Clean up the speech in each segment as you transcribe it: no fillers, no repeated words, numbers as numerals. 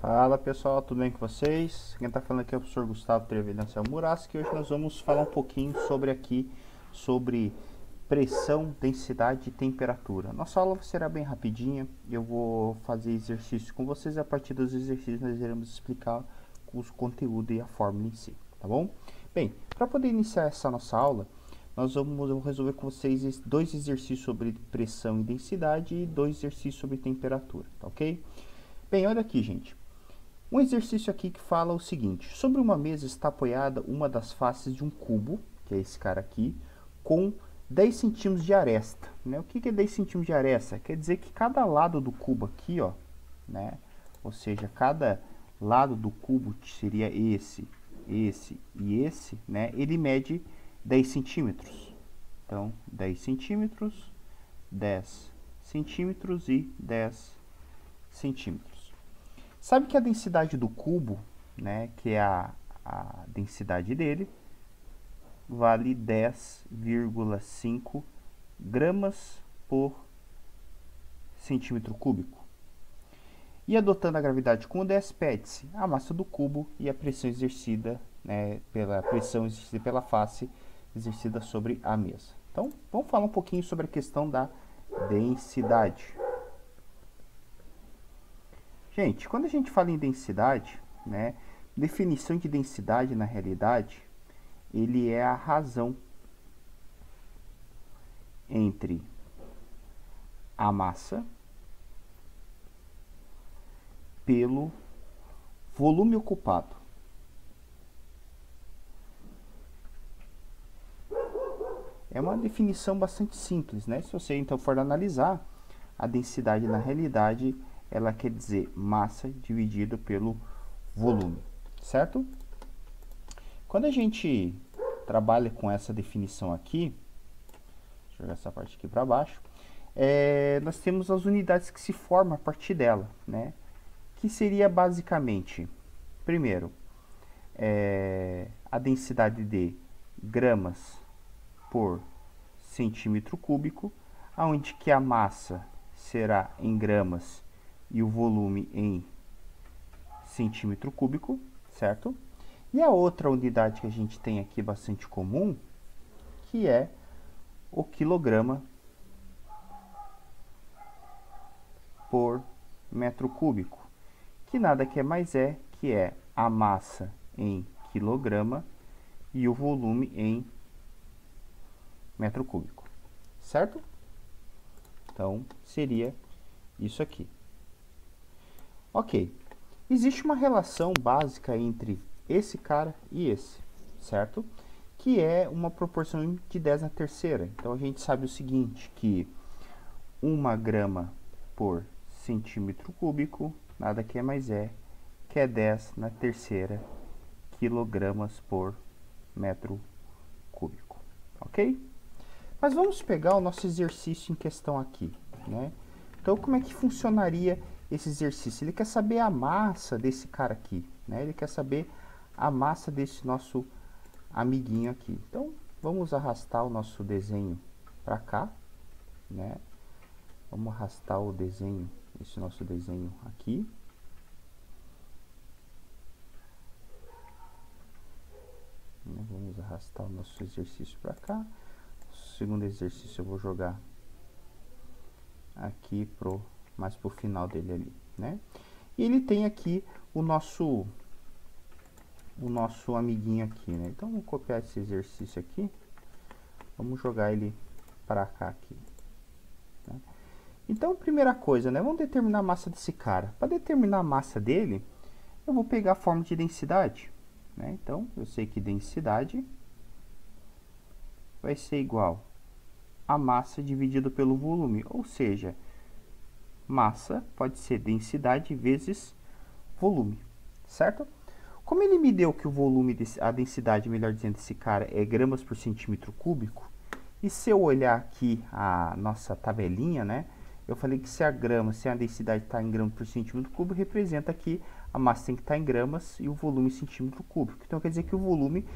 Fala pessoal, tudo bem com vocês? Quem está falando aqui é o professor Gustavo Trevidancial Muraski. Hoje nós vamos falar um pouquinho sobre pressão, densidade e temperatura. Nossa aula será bem rapidinha, eu vou fazer exercícios com vocês e a partir dos exercícios nós iremos explicar o conteúdo e a fórmula em si, tá bom? Bem, para poder iniciar essa nossa aula, eu vou resolver com vocês dois exercícios sobre pressão e densidade e dois exercícios sobre temperatura, tá ok? Bem, olha aqui, gente. Um exercício aqui que fala o seguinte: sobre uma mesa está apoiada uma das faces de um cubo, que é esse cara aqui, com 10 centímetros de aresta, né? O que é 10 centímetros de aresta? Quer dizer que cada lado do cubo aqui, ó, né? Ou seja, cada lado do cubo seria esse e esse, né? Ele mede 10 centímetros. Então, 10 centímetros, 10 centímetros e 10 centímetros. Sabe que a densidade do cubo, né, que é a densidade dele, vale 10,5 gramas por centímetro cúbico. E adotando a gravidade como despede-se a massa do cubo e a pressão exercida, né, pela face exercida sobre a mesa. Então, vamos falar um pouquinho sobre a questão da densidade. Gente, quando a gente fala em densidade, né, definição de densidade na realidade, ele é a razão entre a massa pelo volume ocupado. É uma definição bastante simples, né? Se você então for analisar, a densidade na realidade ela quer dizer massa dividido pelo volume, certo? Quando a gente trabalha com essa definição aqui, deixa eu jogar essa parte aqui para baixo, nós temos as unidades que se formam a partir dela, né? Que seria basicamente, primeiro, a densidade de gramas por centímetro cúbico, onde que a massa será em gramas e o volume em centímetro cúbico, certo? E a outra unidade que a gente tem aqui bastante comum, que é o quilograma por metro cúbico, que nada que é mais que é a massa em quilograma e o volume em metro cúbico, certo? Então, seria isso aqui. Ok, existe uma relação básica entre esse cara e esse, certo? Que é uma proporção de 10 na terceira. Então, a gente sabe o seguinte, que 1 grama por centímetro cúbico, nada que é mais que é 10 na terceira quilogramas por metro cúbico, ok? Mas vamos pegar o nosso exercício em questão aqui, né? Então, como é que funcionaria esse exercício? Ele quer saber a massa desse cara aqui, né? Ele quer saber a massa desse nosso amiguinho aqui. Então, vamos arrastar o nosso desenho para cá, né? Vamos arrastar o desenho, esse nosso desenho aqui. Vamos arrastar o nosso exercício para cá. O segundo exercício eu vou jogar aqui mais pro final dele ali, né? E ele tem aqui o nosso amiguinho aqui, né? Então, vamos copiar esse exercício aqui. Vamos jogar ele para cá aqui, né? Então, primeira coisa, né? Vamos determinar a massa desse cara. Para determinar a massa dele, eu vou pegar a fórmula de densidade, né? Então, eu sei que densidade vai ser igual a massa dividido pelo volume, ou seja, massa pode ser densidade vezes volume, certo? Como ele me deu que o volume, a densidade, melhor dizendo, desse cara é gramas por centímetro cúbico, e se eu olhar aqui a nossa tabelinha, né, eu falei que se a densidade está em gramas por centímetro cúbico, representa que a massa tem que estar em gramas e o volume em centímetro cúbico. Então, quer dizer que o volume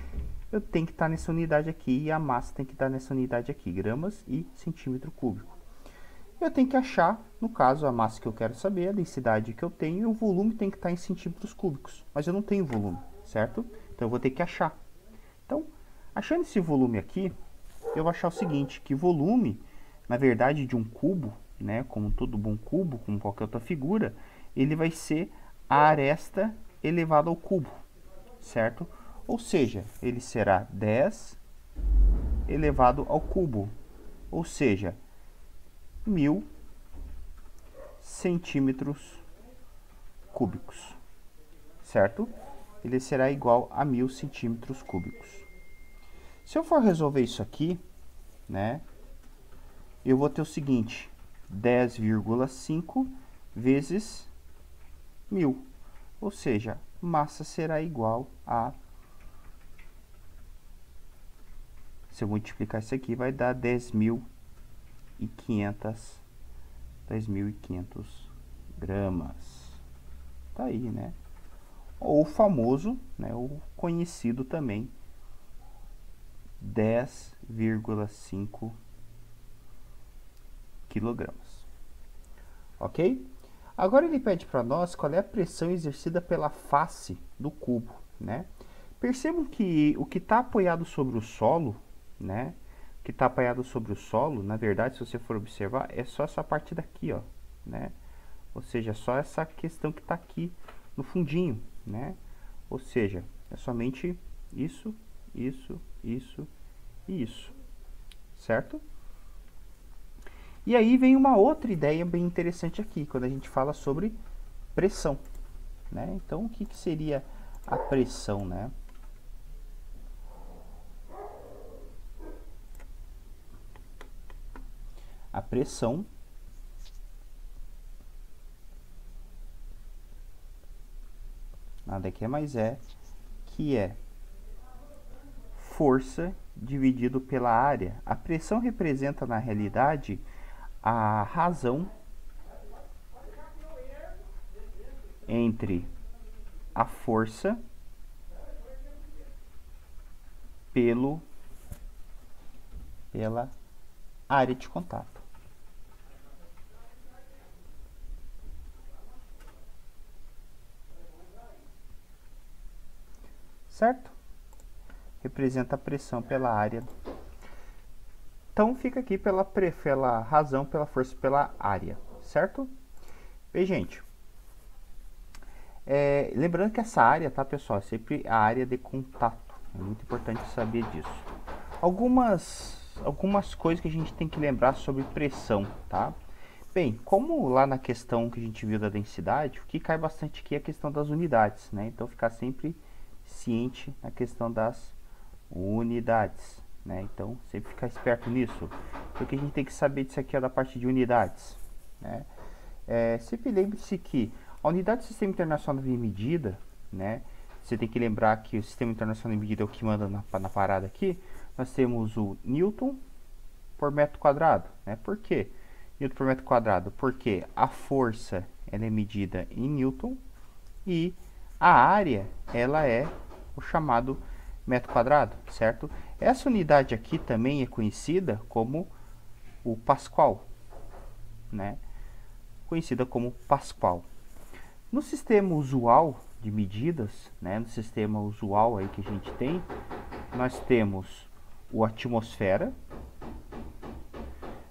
eu tenho que estar nessa unidade aqui e a massa tem que estar nessa unidade aqui, gramas e centímetro cúbico. eu tenho que achar, no caso, a massa que eu quero saber, a densidade que eu tenho, e o volume tem que estar em centímetros cúbicos. Mas eu não tenho volume, certo? Então eu vou ter que achar. Então, achando esse volume aqui, eu vou achar o seguinte, que volume, na verdade, de um cubo, né, como todo bom cubo, como qualquer outra figura, ele vai ser a aresta elevado ao cubo, certo? Ou seja, ele será 10 elevado ao cubo, ou seja, 1000 centímetros cúbicos, certo? Ele será igual a 1000 centímetros cúbicos. Se eu for resolver isso aqui, né, eu vou ter o seguinte, 10,5 vezes 1000, ou seja, massa será igual a, se eu multiplicar isso aqui, vai dar 10.500 gramas. Tá aí, né? Ou o famoso, né, o conhecido também, 10,5 quilogramas. Ok? Agora ele pede para nós qual é a pressão exercida pela face do cubo, né? Percebam que o que está apoiado sobre o solo, né? O que está apoiado sobre o solo, na verdade, se você for observar, é só essa parte daqui, ó, né? Ou seja, só essa questão que está aqui no fundinho, né? Ou seja, é somente isso, isso, isso e isso, certo? E aí vem uma outra ideia bem interessante aqui, quando a gente fala sobre pressão, né? Então, o que seria a pressão, né? A pressão nada que é mais que é força dividido pela área. A pressão representa, na realidade, a razão entre a força pela área de contato. Certo? Representa a pressão pela área. Então, fica aqui pela razão, pela força, pela área, certo? Bem, gente, lembrando que essa área, tá, pessoal, é sempre a área de contato. É muito importante saber disso. Algumas coisas que a gente tem que lembrar sobre pressão, tá? Bem, como lá na questão que a gente viu da densidade, o que cai bastante aqui é a questão das unidades, né? Então, ficar sempre ciente na questão das unidades, né? Então, sempre ficar esperto nisso. O que a gente tem que saber disso aqui é da parte de unidades, né? Sempre lembre-se que a unidade do Sistema Internacional de Medida, né? Você tem que lembrar que o Sistema Internacional de Medida é o que manda na parada aqui. Nós temos o Newton por metro quadrado, né? Por quê? Newton por metro quadrado? Porque a força ela é medida em Newton e a área ela é o chamado metro quadrado, certo? Essa unidade aqui também é conhecida como o Pascal, né? Conhecida como Pascal. No sistema usual de medidas, né? No sistema usual aí que a gente tem, nós temos a atmosfera,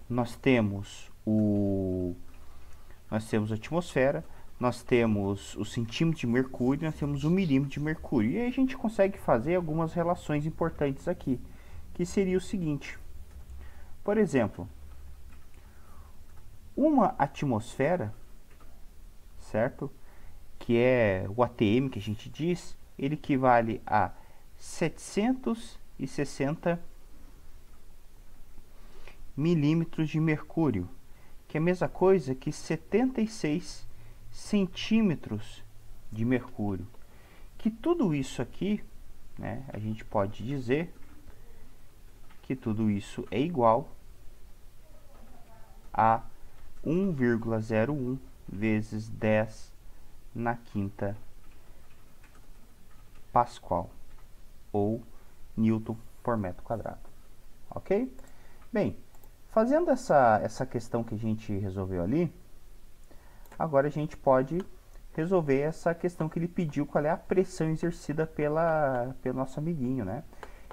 nós temos a atmosfera, nós temos o centímetro de mercúrio, nós temos o milímetro de mercúrio. E aí a gente consegue fazer algumas relações importantes aqui, que seria o seguinte. Por exemplo, uma atmosfera, certo? Que é o ATM que a gente diz, ele equivale a 760 milímetros de mercúrio, que é a mesma coisa que 76 centímetros de mercúrio. Que tudo isso aqui, né, a gente pode dizer que tudo isso é igual a 1,01 vezes 10 na quinta Pascal, ou Newton por metro quadrado. Ok? Bem, Fazendo essa questão que a gente resolveu ali, agora a gente pode resolver essa questão que ele pediu, qual é a pressão exercida pelo nosso amiguinho, né?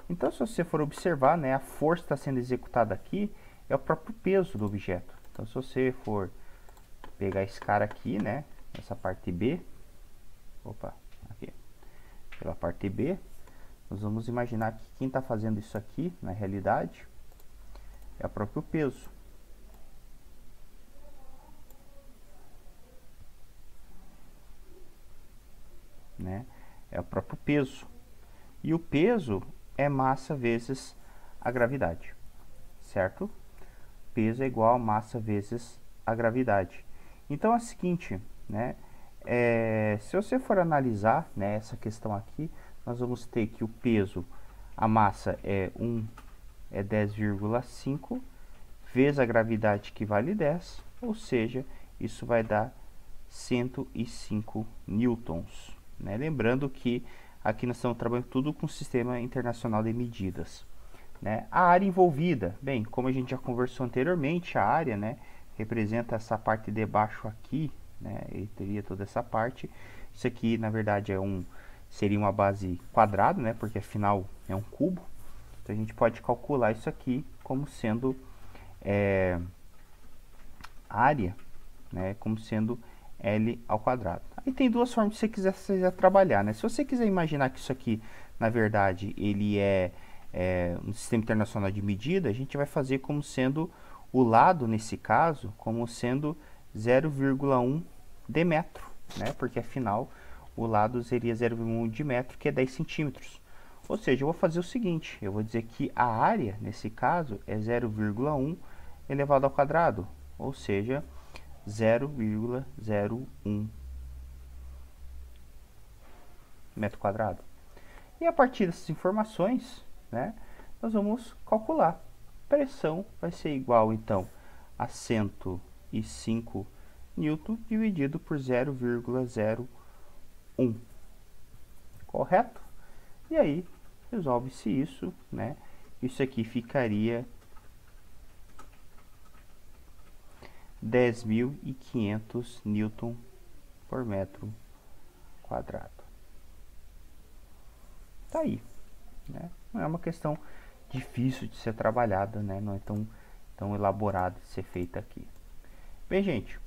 Então, se você for observar, né, a força está sendo executada aqui é o próprio peso do objeto. Então, se você for pegar esse cara aqui, né, essa parte B, aqui, pela parte B, nós vamos imaginar que quem está fazendo isso aqui, na realidade, é o próprio peso. Né? É o próprio peso. E o peso é massa vezes a gravidade, certo? Peso é igual a massa vezes a gravidade. Então é o seguinte, né? Se você for analisar, né, essa questão aqui, nós vamos ter que o peso, a massa é 10,5 vezes a gravidade, que vale 10, ou seja, isso vai dar 105 newtons. Né? Lembrando que aqui nós estamos trabalhando tudo com o Sistema Internacional de Medidas. Né? A área envolvida, bem, como a gente já conversou anteriormente, a área, né, representa essa parte de baixo aqui, né, e teria toda essa parte. Isso aqui, na verdade, seria uma base quadrada, né, porque afinal é um cubo. Então a gente pode calcular isso aqui como sendo área, né, como sendo L ao quadrado. Aí tem duas formas se você quiser trabalhar, né? Se você quiser imaginar que isso aqui, na verdade, ele é um sistema internacional de medida, a gente vai fazer como sendo o lado, nesse caso, como sendo 0,1 de metro, né? Porque afinal o lado seria 0,1 de metro, que é 10 centímetros. Ou seja, eu vou fazer o seguinte, eu vou dizer que a área, nesse caso, é 0,1 elevado ao quadrado, ou seja, 0,01 metro quadrado. E a partir dessas informações, né, nós vamos calcular. Pressão vai ser igual, então, a 105 newton dividido por 0,01. Correto? E aí, resolve-se isso, né? Isso aqui ficaria 10.500 newton por metro quadrado. Tá aí, né? Não é uma questão difícil de ser trabalhada, né? Não é tão elaborada de ser feita aqui. Bem, gente,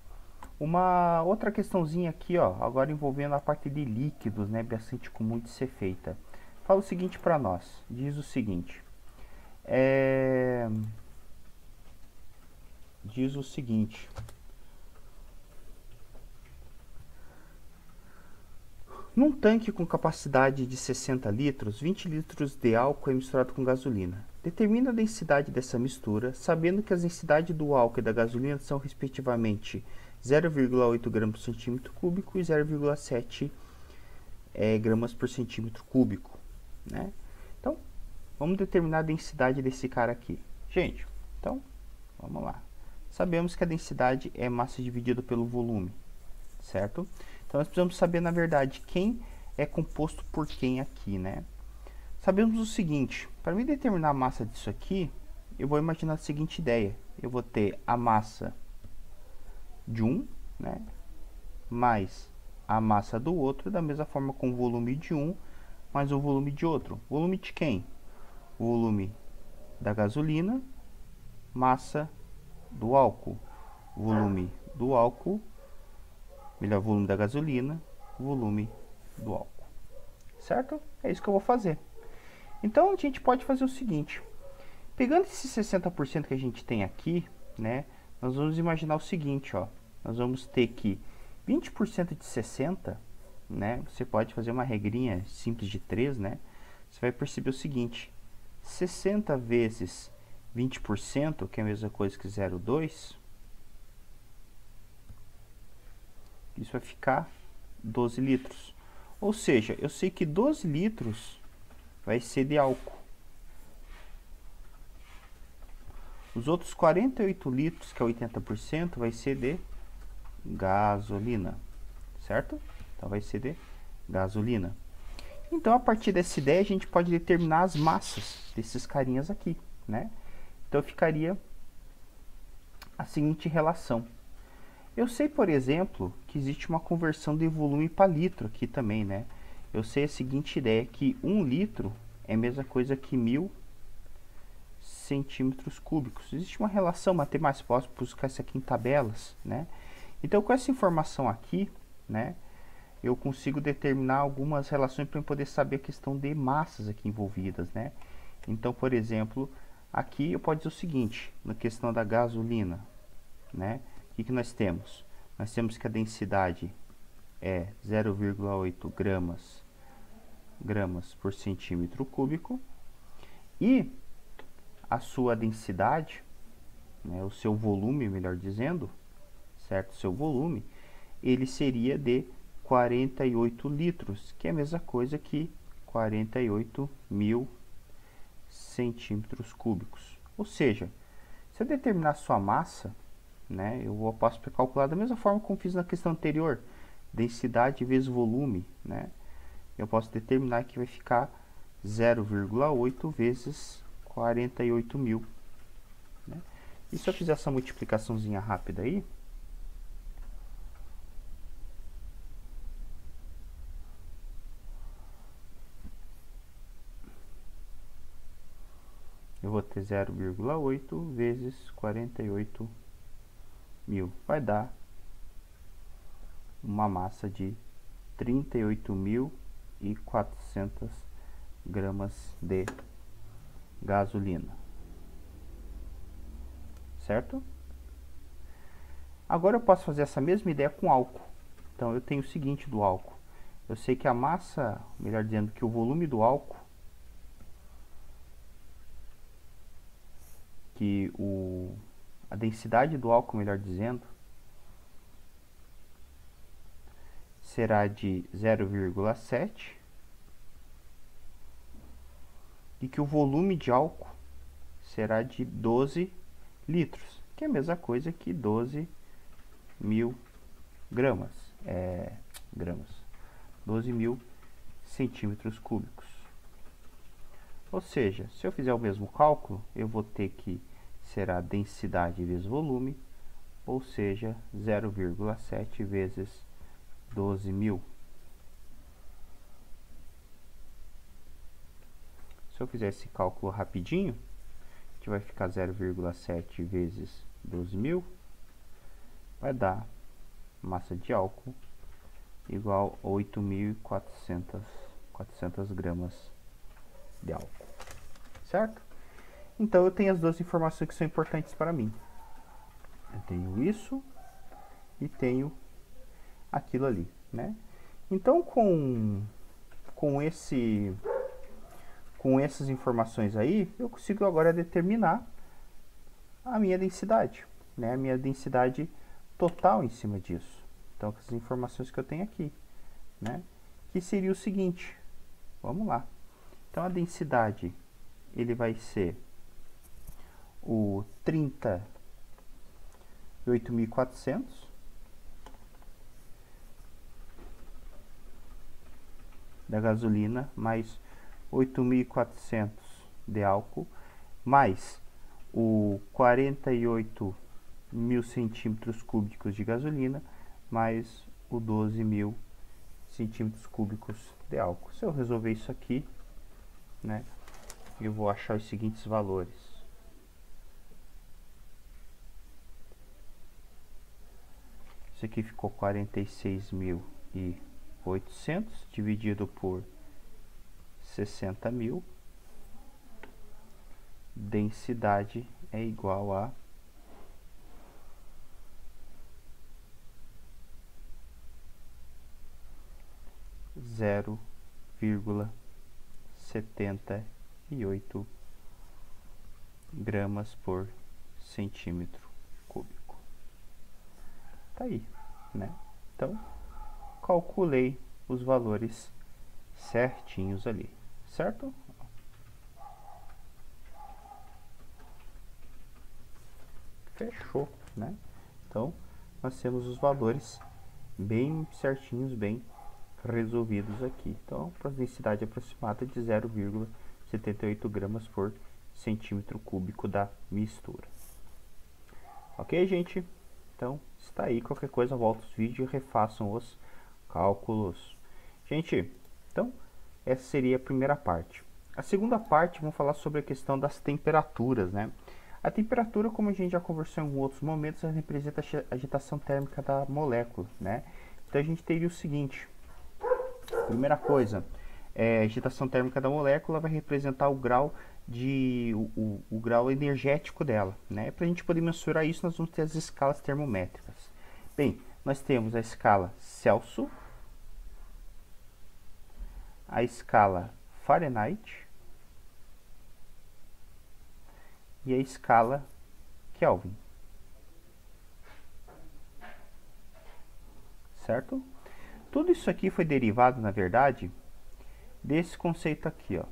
uma outra questãozinha aqui, ó, agora envolvendo a parte de líquidos, né? Bastante comum de ser feita. Fala o seguinte para nós, diz o seguinte, num tanque com capacidade de 60 litros, 20 litros de álcool é misturado com gasolina. Determina a densidade dessa mistura, sabendo que as densidades do álcool e da gasolina são respectivamente 0,8 gramas por centímetro cúbico e 0,7 gramas por centímetro cúbico. Né? Então, vamos determinar a densidade desse cara aqui. Gente, então, vamos lá. Sabemos que a densidade é massa dividida pelo volume, certo? Então, nós precisamos saber, na verdade, quem é composto por quem aqui, né? Sabemos o seguinte, para mim determinar a massa disso aqui, eu vou imaginar a seguinte ideia. Eu vou ter a massa de um, né, mais a massa do outro, da mesma forma com o volume de um, mais o volume de outro. Volume de quem? O volume da gasolina, massa do álcool. Volume do álcool, melhor, volume da gasolina, volume do álcool. Certo? É isso que eu vou fazer. Então, a gente pode fazer o seguinte. Pegando esse 60% que a gente tem aqui, né, nós vamos imaginar o seguinte, ó. Nós vamos ter que 20% de 60, né, você pode fazer uma regrinha simples de 3, né, você vai perceber o seguinte, 60 vezes 20%, que é a mesma coisa que 0,2, isso vai ficar 12 litros. Ou seja, eu sei que 12 litros vai ser de álcool. Os outros 48 litros, que é 80%, vai ser de gasolina, certo? Então, vai ser de gasolina. Então, a partir dessa ideia, a gente pode determinar as massas desses carinhas aqui, né? Então, ficaria seguinte relação. Eu sei, por exemplo, que existe uma conversão de volume para litro aqui também, né? Eu sei a seguinte ideia, que 1 litro é a mesma coisa que 1000 centímetros cúbicos. Existe uma relação matemática, posso buscar isso aqui em tabelas, né? Então, com essa informação aqui, né, eu consigo determinar algumas relações para eu poder saber a questão de massas aqui envolvidas, né? Então, por exemplo, aqui eu posso dizer o seguinte, na questão da gasolina, né? O que nós temos? Nós temos que a densidade é 0,8 gramas por centímetro cúbico e a sua densidade, né, o seu volume, melhor dizendo, certo? Seu volume, ele seria de 48 litros, que é a mesma coisa que 48 mil centímetros cúbicos. Ou seja, se eu determinar a sua massa, né, eu posso calcular da mesma forma como fiz na questão anterior, densidade vezes volume, né? Eu posso determinar que vai ficar 0,8 vezes 48 mil. Né? E se eu fizer essa multiplicaçãozinha rápida aí, eu vou ter 0,8 vezes 48 mil. Vai dar uma massa de 38.400 gramas de gasolina. Certo? Agora eu posso fazer essa mesma ideia com álcool. Então eu tenho o seguinte do álcool. Eu sei que a massa, melhor dizendo, que o volume do álcool, a densidade do álcool, melhor dizendo, será de 0,7 e que o volume de álcool será de 12 litros, que é a mesma coisa que 12 mil gramas, 12 mil centímetros cúbicos. Ou seja, se eu fizer o mesmo cálculo, eu vou ter que será densidade vezes volume, ou seja, 0,7 vezes 12 mil. Se eu fizer esse cálculo rapidinho, a gente vai ficar 0,7 vezes 12 mil, vai dar massa de álcool igual a 8.400 gramas de álcool, certo? Então eu tenho as duas informações que são importantes para mim. Eu tenho isso e tenho aquilo ali, né? Então com essas informações aí, eu consigo agora determinar a minha densidade, né? A minha densidade total em cima disso. Então, com as informações que eu tenho aqui, né? Que seria o seguinte, vamos lá. Então, a densidade, ele vai ser o 38.400 da gasolina, mais 8.400 de álcool, mais o 48 mil centímetros cúbicos de gasolina, mais o 12 mil centímetros cúbicos de álcool. Se eu resolver isso aqui, né, eu vou achar os seguintes valores. Isso aqui ficou 46.800 dividido por 60 mil. Densidade é igual a 0,78 gramas por centímetro cúbico. Tá aí, né? Então, calculei os valores certinhos ali, certo? Fechou, né? Então, nós temos os valores bem certinhos, bem resolvidos aqui. Então, para a densidade aproximada de 0,78 gramas por centímetro cúbico da mistura. Ok, gente? Então, está aí. Qualquer coisa, volta os vídeos e refaçam os cálculos. Gente, então, essa seria a primeira parte. A segunda parte, vamos falar sobre a questão das temperaturas, né? A temperatura, como a gente já conversou em outros momentos, ela representa a agitação térmica da molécula, né? Então, a gente teria o seguinte. Primeira coisa, a agitação térmica da molécula vai representar o grau o grau energético dela, né? Para a gente poder mensurar isso, nós vamos ter as escalas termométricas. Bem, nós temos a escala Celsius, a escala Fahrenheit e a escala Kelvin, certo? Tudo isso aqui foi derivado, na verdade, desse conceito aqui, ó.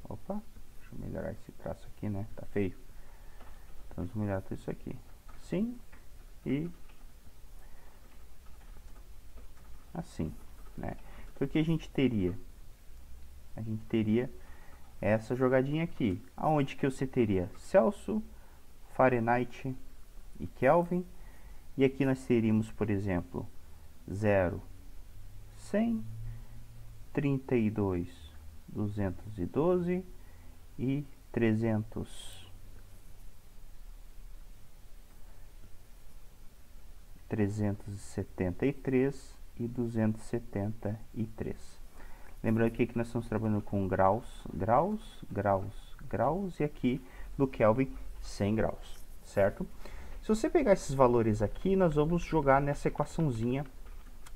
Opa, deixa eu melhorar esse traço aqui, né? Tá feio. Então, vamos melhorar tudo isso aqui. Assim e assim, né? Então, o que a gente teria? A gente teria essa jogadinha aqui, aonde que você teria Celsius, Fahrenheit e Kelvin. E aqui nós teríamos, por exemplo, 0, 100, 32, 212 e 373 e 273. Lembrando que aqui nós estamos trabalhando com graus, graus, e aqui no Kelvin 100 graus, certo? Se você pegar esses valores aqui, nós vamos jogar nessa equaçãozinha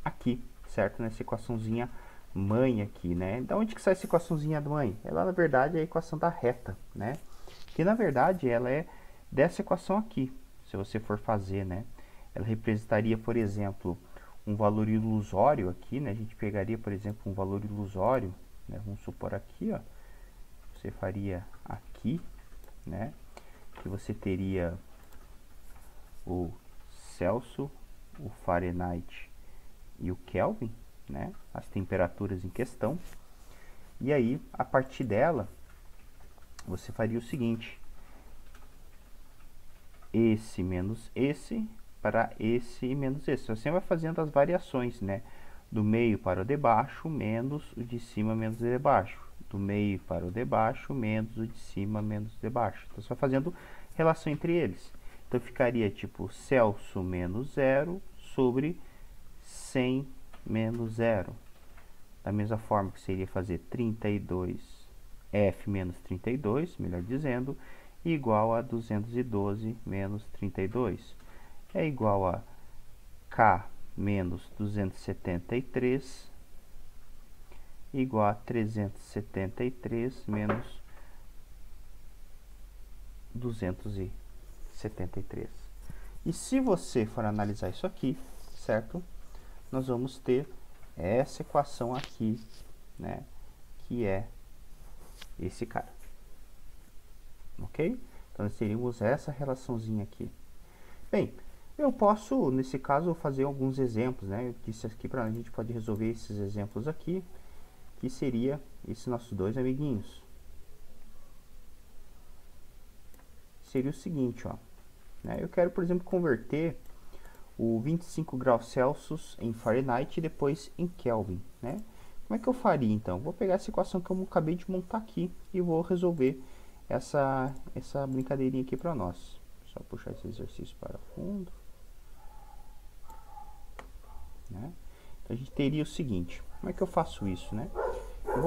aqui, certo? Nessa equaçãozinha mãe aqui, né? Da onde que sai essa equaçãozinha mãe? Ela, na verdade, é a equação da reta, né? Que, na verdade, ela é dessa equação aqui, se você for fazer, né? Ela representaria, por exemplo, um valor ilusório aqui, né? A gente pegaria, por exemplo, um valor ilusório, né? Vamos supor aqui, ó. Você faria aqui, né? Que você teria o Celsius, o Fahrenheit e o Kelvin, né? As temperaturas em questão. E aí, a partir dela, você faria o seguinte: esse menos esse para esse e menos esse. Você vai fazendo as variações, né? Do meio para o de baixo, menos o de cima, menos o de baixo. Do meio para o de baixo, menos o de cima, menos o de baixo. Então, você vai fazendo relação entre eles. Então, ficaria tipo Celsius menos 0 sobre 100 menos 0. Da mesma forma que seria fazer 32, F menos 32, melhor dizendo, igual a 212 menos 32. É igual a K menos 273 igual a 373 menos 273. E se você for analisar isso aqui, certo? Nós vamos ter essa equação aqui, né? Que é esse cara. Ok? Então, nós teríamos essa relaçãozinha aqui. Bem, eu posso, nesse caso, fazer alguns exemplos, né? Eu disse aqui para a gente pode resolver esses exemplos aqui, que seria esses nossos dois amiguinhos. Seria o seguinte, ó. Né? Eu quero, por exemplo, converter o 25 graus Celsius em Fahrenheit e depois em Kelvin, né? Como é que eu faria, então? Vou pegar essa equação que eu acabei de montar aqui e vou resolver essa brincadeirinha aqui para nós. Só puxar esse exercício para fundo. Né? Então, a gente teria o seguinte. Como é que eu faço isso, né? Eu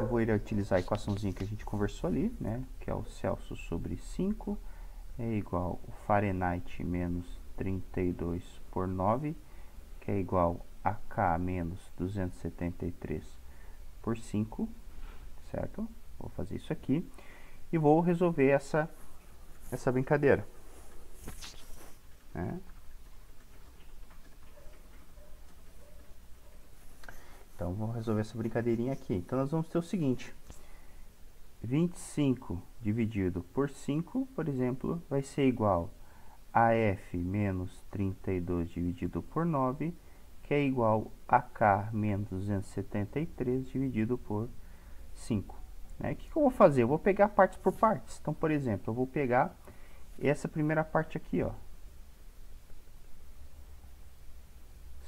vou ir utilizar a equaçãozinha que a gente conversou ali, né? Que é o Celsius sobre 5 é igual o Fahrenheit menos 32 por 9, que é igual a K menos 273 por 5, certo? Vou fazer isso aqui e vou resolver essa brincadeira. Né? Então, vou resolver essa brincadeirinha aqui. Então, nós vamos ter o seguinte: 25 dividido por 5, por exemplo, vai ser igual a F menos 32 dividido por 9, que é igual a K menos 273 dividido por 5. Né? O que eu vou fazer? Eu vou pegar partes por partes. Então, por exemplo, eu vou pegar essa primeira parte aqui, ó.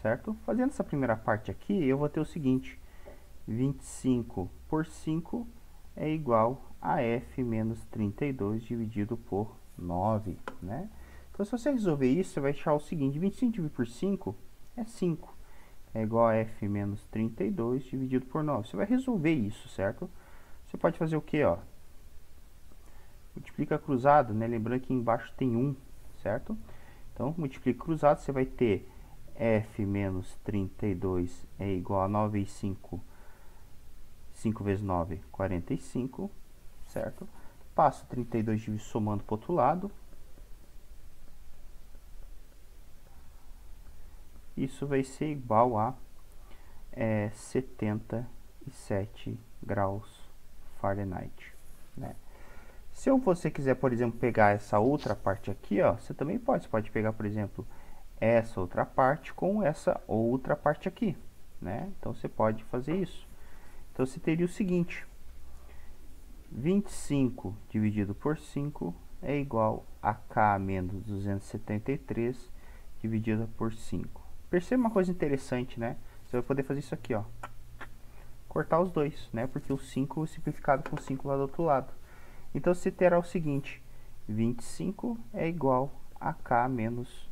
Certo? Fazendo essa primeira parte aqui, eu vou ter o seguinte: 25 por 5 é igual a f menos 32 dividido por 9, né? Então, se você resolver isso, você vai achar o seguinte: 25 dividido por 5 é 5. É igual a f menos 32 dividido por 9. Você vai resolver isso, certo? Você pode fazer o quê, ó? Multiplica cruzado, né? Lembrando que embaixo tem 1, certo? Então, multiplica cruzado, você vai ter f menos 32 é igual a 9 vezes 5. 5 vezes 9, 45, certo? Passo 32 somando para o outro lado. Isso vai ser igual a 77 graus Fahrenheit, né? Se você quiser, por exemplo, pegar essa outra parte aqui, ó, você também pode. Você pode pegar, por exemplo, essa outra parte com essa outra parte aqui, né? Então, você pode fazer isso. Então, você teria o seguinte: 25 dividido por 5 é igual a K menos 273 dividido por 5. Perceba uma coisa interessante, né? Você vai poder fazer isso aqui, ó. Cortar os dois, né? Porque o 5 simplificado com 5 lá do outro lado. Então, você terá o seguinte: 25 é igual a K menos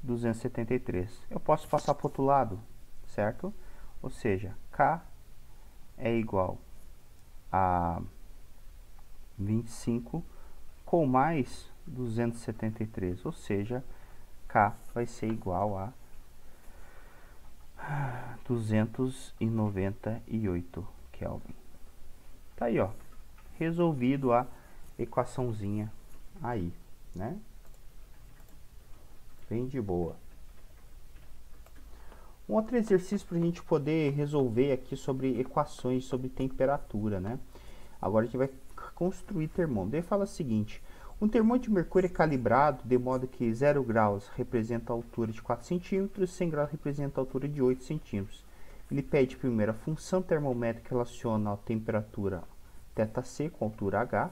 273. Eu posso passar para o outro lado, certo? Ou seja, K é igual a 25 com mais 273, ou seja, K vai ser igual a 298 Kelvin. Tá aí, ó, resolvido a equaçãozinha aí, né? Bem de boa. Um outro exercício para a gente poder resolver aqui sobre equações sobre temperatura, né? Agora a gente vai construir termômetro. Ele fala o seguinte: um termômetro de mercúrio é calibrado de modo que 0 graus representa a altura de 4 centímetros, 100 graus representa a altura de 8 centímetros. Ele pede primeiro a função termométrica que relaciona a temperatura θc com a altura h,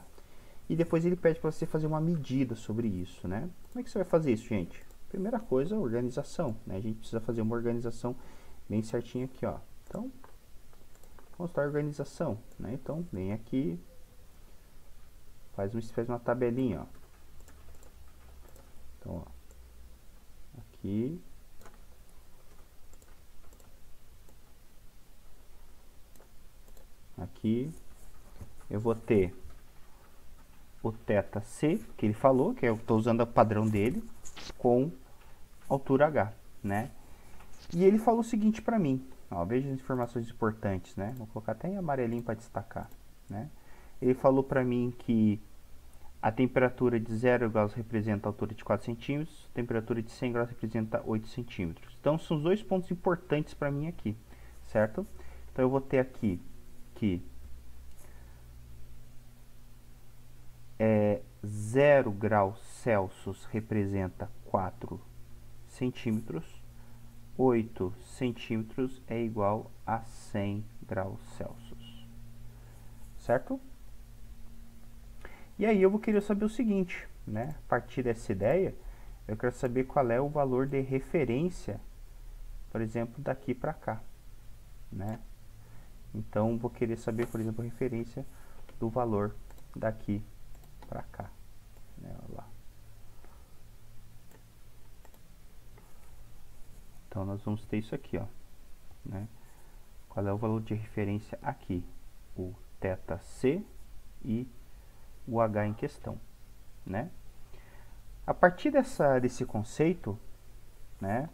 e depois ele pede para você fazer uma medida sobre isso, né? Como é que você vai fazer isso, gente? Primeira coisa, organização, né? A gente precisa fazer uma organização bem certinha aqui, ó. Então, vamos para a organização, né? Então, vem aqui, faz uma tabelinha, ó. Então, ó, aqui, aqui, eu vou ter o θc, que ele falou, que eu estou usando o padrão dele, com altura h, né? E ele falou o seguinte para mim, ó, veja as informações importantes, né? Vou colocar até em amarelinho para destacar, né? Ele falou para mim que a temperatura de 0 graus representa a altura de 4 centímetros, a temperatura de 100 graus representa 8 centímetros. Então, são os dois pontos importantes para mim aqui, certo? Então, eu vou ter aqui que 0 graus Celsius representa 4 centímetros, 8 centímetros é igual a 100 graus Celsius, certo? E aí eu vou querer saber o seguinte, né? A partir dessa ideia, eu quero saber qual é o valor de referência, por exemplo, daqui para cá, né? Então, vou querer saber, por exemplo, a referência do valor daqui para cá, né? Olha lá. Então, nós vamos ter isso aqui, ó, né? Qual é o valor de referência aqui? O θc e o h em questão, né? A partir desse conceito, né,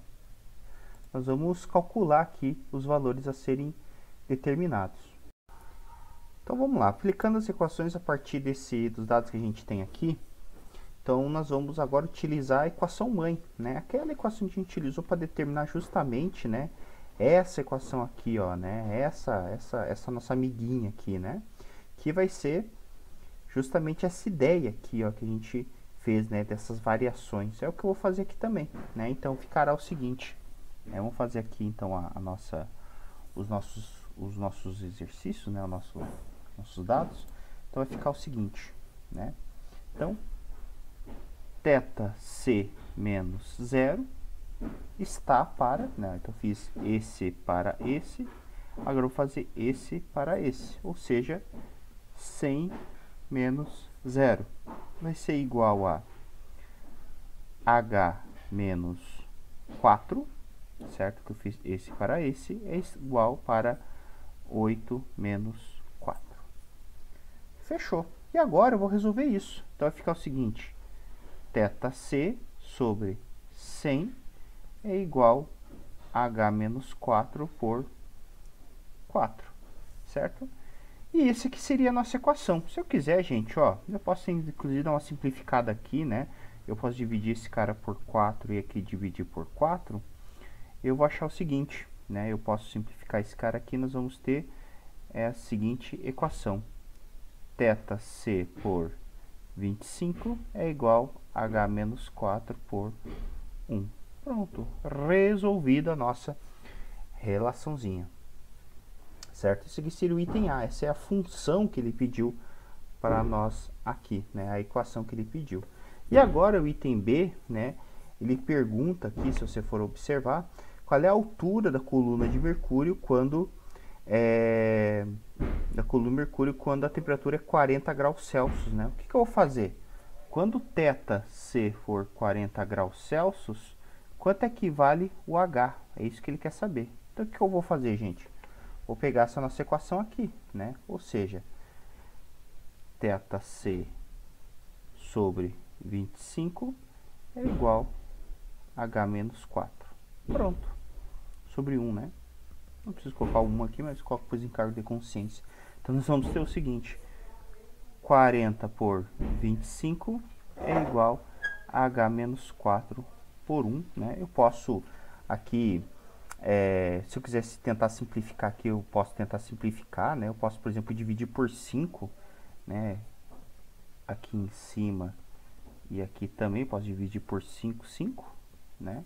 nós vamos calcular aqui os valores a serem determinados. Então vamos lá, aplicando as equações a partir dos dados que a gente tem aqui. Então nós vamos agora utilizar a equação mãe, né? Aquela equação que a gente utilizou para determinar justamente, né, essa equação aqui, ó, né? Essa nossa amiguinha aqui, né? Que vai ser justamente essa ideia aqui, ó, que a gente fez, né, dessas variações. É o que eu vou fazer aqui também, né? Então ficará o seguinte, né? Vamos fazer aqui então os nossos exercícios, né, nossos dados. Então vai ficar o seguinte, né? Então θc menos 0 está para, né, então fiz esse para esse, agora eu vou fazer esse para esse, ou seja, 100 menos 0 vai ser igual a h menos 4, certo? Que eu fiz esse para esse, é igual para 8 menos 4. Fechou. E agora eu vou resolver isso. Então vai ficar o seguinte, θc sobre 100 é igual a h menos 4 por 4, certo? E esse aqui seria a nossa equação. Se eu quiser, gente, ó, eu posso inclusive dar uma simplificada aqui, né? Eu posso dividir esse cara por 4 e aqui dividir por 4. Eu vou achar o seguinte, né? Eu posso simplificar esse cara aqui, nós vamos ter a seguinte equação. θc por 25 é igual a h menos 4 por 1. Pronto, resolvida a nossa relaçãozinha. Certo? Esse aqui seria o item A, essa é a função que ele pediu para nós aqui, né? A equação que ele pediu. E agora o item B, né? Ele pergunta aqui, se você for observar, qual é a altura da coluna de mercúrio quando a temperatura é 40 graus Celsius, né? O que eu vou fazer? Quando θc for 40 graus Celsius, quanto equivale o H? É isso que ele quer saber. Então, o que eu vou fazer, gente? Vou pegar essa nossa equação aqui, né? Ou seja, θc sobre 25 é igual a H menos 4. Pronto. Sobre 1, né? Não preciso colocar o 1 aqui, mas coloco depois em cargo de consciência. Então, nós vamos ter o seguinte. 40 por 25 é igual a H menos 4 por 1, né? Eu posso aqui, se eu quisesse tentar simplificar aqui, eu posso tentar simplificar, né? Eu posso, por exemplo, dividir por 5, né? Aqui em cima e aqui também posso dividir por 5, né?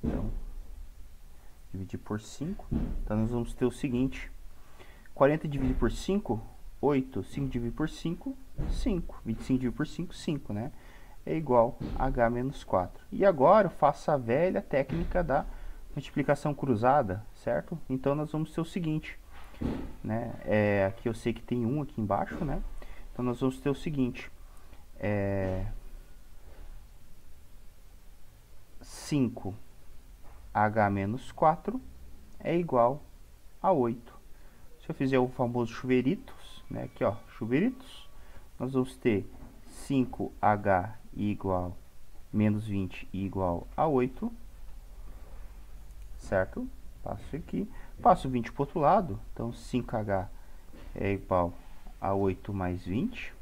Então, dividir por 5. Então, nós vamos ter o seguinte. 40 dividido por 5, 8. 5 dividido por 5, 5. 25 dividido por 5, 5, né? É igual a H menos 4. E agora eu faço a velha técnica da multiplicação cruzada, certo? Então, nós vamos ter o seguinte, né? Aqui eu sei que tem 1 aqui embaixo, né? Então, nós vamos ter o seguinte. 5 H menos 4 é igual a 8. Se eu fizer o famoso chuveiritos, né? Aqui, ó, chuveiritos, nós vamos ter 5H igual menos 20 igual a 8, certo? Passo aqui, passo 20 para o outro lado, então 5H é igual a 8 mais 20,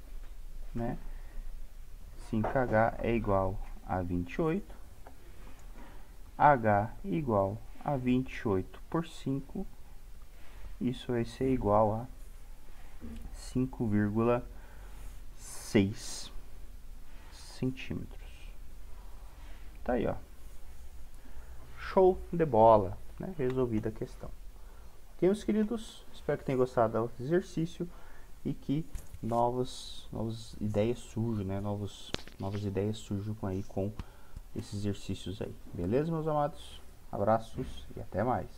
né? 5H é igual a 28, H igual a 28 por 5, isso vai ser igual a 5,6 centímetros. Tá aí, ó. Show de bola, né? Resolvida a questão. Ok, meus queridos? Espero que tenham gostado do exercício e que novas ideias surjam, né? Novas ideias surjam aí com esses exercícios aí. Beleza, meus amados? Abraços e até mais.